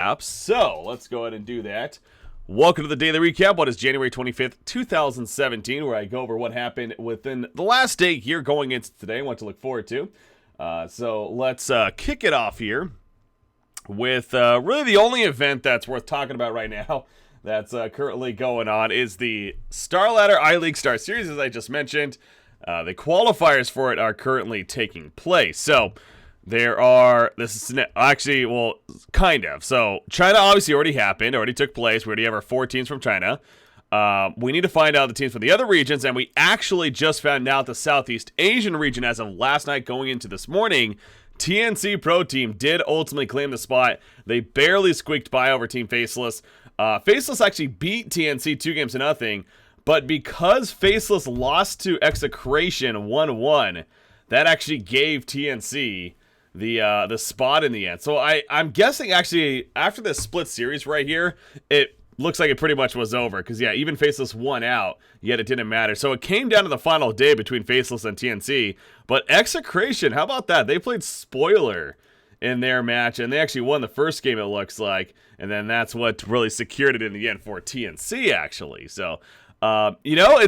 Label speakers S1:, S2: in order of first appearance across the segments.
S1: recap. So let's go ahead and do that. Welcome to the daily recap. What is January 25th, 2017, where I go over what happened within the last day here going into today. What to look forward to. So let's kick it off here with really the only event that's worth talking about right now that's currently going on is the Starladder iLeague Star Series, as I just mentioned. The qualifiers for it are currently taking place. So kind of. So China obviously already took place. We already have our 4 teams from China. We need to find out the teams from the other regions, and we actually just found out the Southeast Asian region as of last night going into this morning. TNC Pro Team did ultimately claim the spot. They barely squeaked by over Team Faceless. Faceless actually beat TNC 2-0, but because Faceless lost to Execration 1-1, that actually gave TNC the spot in the end. So I'm guessing actually after this split series right here, it looks like it pretty much was over, because yeah, even Faceless won out, yet it didn't matter. So it came down to the final day between Faceless and TNC, but Execration, how about that? They played Spoiler in their match, and they actually won the first game, it looks like, and then that's what really secured it in the end for TNC, actually. So, I don't know,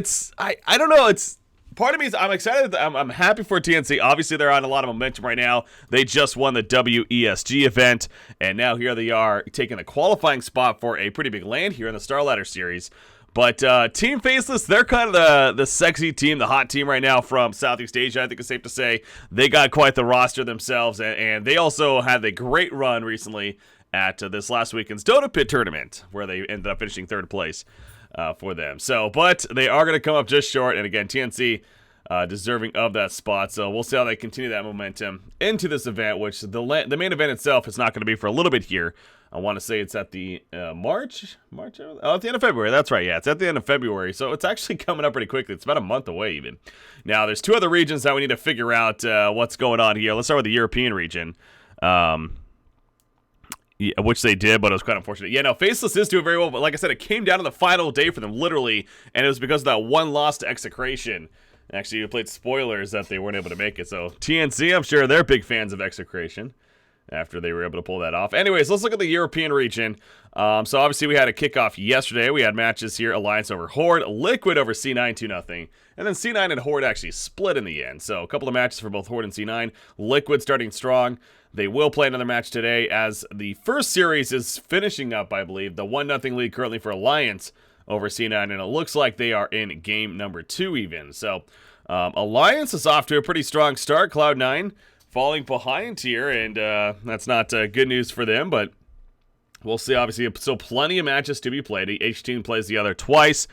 S1: it's, part of me is I'm excited, I'm happy for TNC. Obviously, they're on a lot of momentum right now. They just won the WESG event, and now here they are taking the qualifying spot for a pretty big land here in the Starladder Series. But Team Faceless, they're kind of the sexy team, the hot team right now from Southeast Asia, I think it's safe to say. They got quite the roster themselves, and they also had a great run recently at this last weekend's Dota Pit tournament, where they ended up finishing 3rd place for them. So, but they are going to come up just short, and again, TNC deserving of that spot. So we'll see how they continue that momentum into this event, which the main event itself is not going to be for a little bit here. I want to say it's at the at the end of February. That's right. Yeah, it's at the end of February. So it's actually coming up pretty quickly. It's about a month away even. Now, there's 2 other regions that we need to figure out what's going on here. Let's start with the European region. Which they did, but it was quite unfortunate. Yeah, no, Faceless is doing very well, but like I said, it came down to the final day for them, literally, and it was because of that one loss to Execration. Actually, you played Spoilers that they weren't able to make it, so TNC, I'm sure they're big fans of Execration after they were able to pull that off. Anyways, let's look at the European region. So obviously we had a kickoff yesterday. We had matches here, Alliance over Horde, Liquid over C9 2-0, and then C9 and Horde actually split in the end. So a couple of matches for both Horde and C9. Liquid starting strong. They will play another match today as the first series is finishing up, I believe. The 1-0 lead currently for Alliance over C9, and it looks like they are in game number 2 even. So Alliance is off to a pretty strong start. Cloud9 falling behind here, and that's not good news for them, but we'll see. Obviously, still plenty of matches to be played. Each team plays the other twice,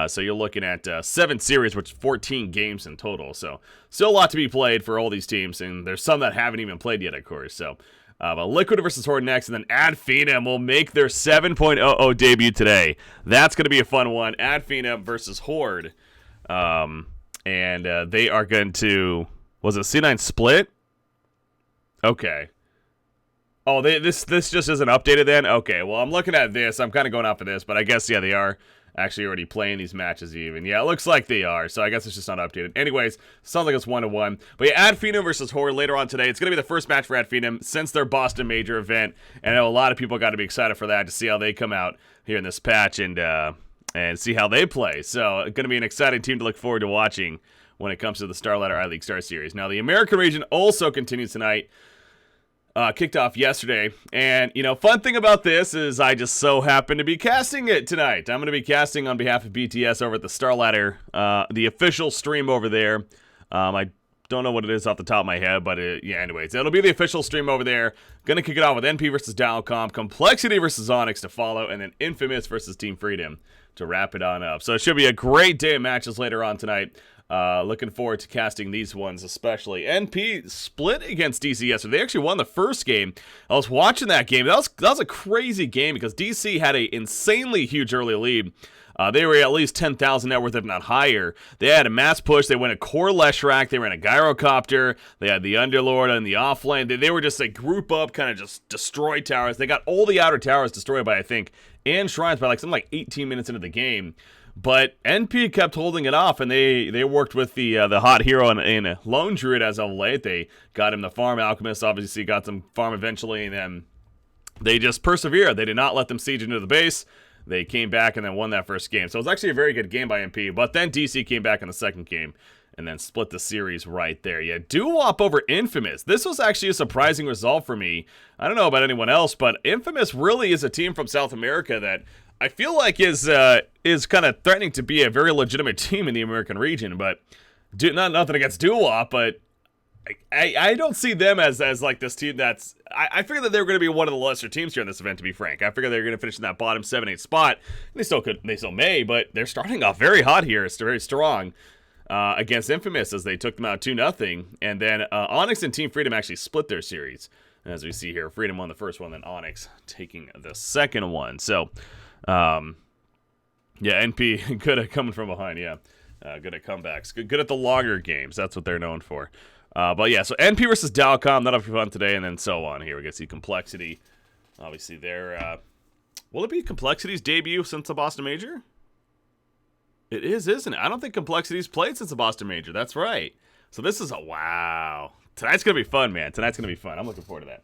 S1: so you're looking at 7 series, which is 14 games in total. So still a lot to be played for all these teams, and there's some that haven't even played yet, of course. So but Liquid versus Horde next, and then Ad Phenom will make their 7.00 debut today. That's going to be a fun one. Ad Phenom versus Horde, and they are going to, was it C9 split? Okay. Oh, this just isn't updated then? Okay, well, I'm looking at this. I'm kind of going off of this, but I guess, yeah, they are actually already playing these matches even. Yeah, it looks like they are, so I guess it's just not updated. Anyways, sounds like it's 1-1. But yeah, Ad Phenom versus Horde later on today. It's going to be the first match for Ad Phenom since their Boston Major event, and I know a lot of people got to be excited for that to see how they come out here in this patch and see how they play. So it's going to be an exciting team to look forward to watching when it comes to the Starladder iLeague Star Series. Now, the American region also continues tonight. Kicked off yesterday, and fun thing about this is I just so happen to be casting it tonight. I'm going to be casting on behalf of BTS over at the Starladder, the official stream over there. I don't know what it is off the top of my head, but yeah, anyways, it'll be the official stream over there. Gonna kick it off with NP versus Dialcom, Complexity versus Onyx to follow, and then Infamous versus Team Freedom to wrap it on up. So it should be a great day of matches later on tonight. Looking forward to casting these ones especially. NP split against DC yesterday. They actually won the first game. I was watching that game. That was a crazy game because DC had an insanely huge early lead. They were at least 10,000 net worth, if not higher. They had a mass push. They went a core Leshrac. They ran a Gyrocopter. They had the Underlord and the offlane. They were just a group up, kind of just destroy towers. They got all the outer towers destroyed by, I think, and shrines by something like 18 minutes into the game. But NP kept holding it off, and they worked with the hot hero in Lone Druid as of late. They got him the Farm Alchemist, obviously got some farm eventually, and then they just persevered. They did not let them siege into the base. They came back and then won that first game. So it was actually a very good game by MP. But then DC came back in the second game and then split the series right there. Yeah, Doo-Wop over Infamous. This was actually a surprising result for me. I don't know about anyone else, but Infamous really is a team from South America that I feel like is kind of threatening to be a very legitimate team in the American region. But nothing against Doo-Wop, but I don't see them as like this team that's... I figured that they were going to be one of the lesser teams here in this event, to be frank. I figured they were going to finish in that bottom 7-8 spot. They still may, but they're starting off very hot here. It's very strong against Infamous as they took them out 2-0. And then Onyx and Team Freedom actually split their series. And as we see here, Freedom won the first one, then Onyx taking the second one. So, yeah, NP, good at coming from behind, yeah. Good at comebacks. Good at the longer games. That's what they're known for. But yeah, so NP versus Dalcom, that'll be fun today, and then so on. Here we get to see Complexity. Obviously, they're... will it be Complexity's debut since the Boston Major? It is, isn't it? I don't think Complexity's played since the Boston Major. That's right. So this is a... Wow. Tonight's going to be fun, man. Tonight's going to be fun. I'm looking forward to that.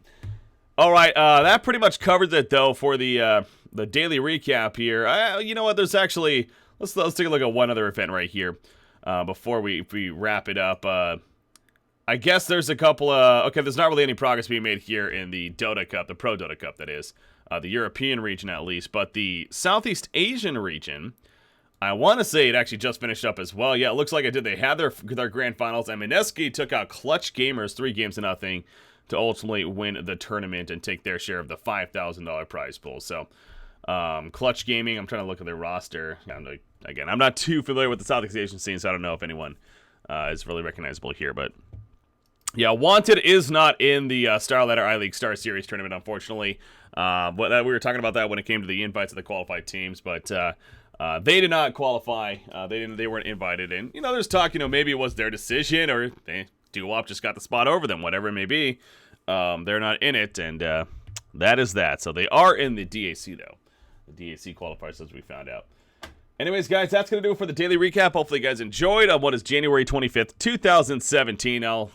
S1: All right, that pretty much covers it, though, for the daily recap here. You know what? There's actually... Let's take a look at one other event right here before we wrap it up. I guess there's a couple okay, there's not really any progress being made here in the Dota Cup, the Pro Dota Cup, that is. The European region, at least. But the Southeast Asian region, I want to say it actually just finished up as well. Yeah, it looks like it did. They had their grand finals, and Mineski took out Clutch Gamers 3-0 to ultimately win the tournament and take their share of the $5,000 prize pool. So, Clutch Gaming, I'm trying to look at their roster. Again, I'm not too familiar with the Southeast Asian scene, so I don't know if anyone is really recognizable here, but... Yeah, Wanted is not in the Starladder I-League Star Series tournament, unfortunately. But we were talking about that when it came to the invites of the qualified teams, but they did not qualify. They weren't invited, and there's talk. Maybe it was their decision, or Doo-Wop just got the spot over them, whatever it may be. They're not in it, and that is that. So they are in the DAC though. The DAC qualifiers, as we found out. Anyways, guys, that's going to do it for the daily recap. Hopefully you guys enjoyed on what is January 25th, 2017. I'll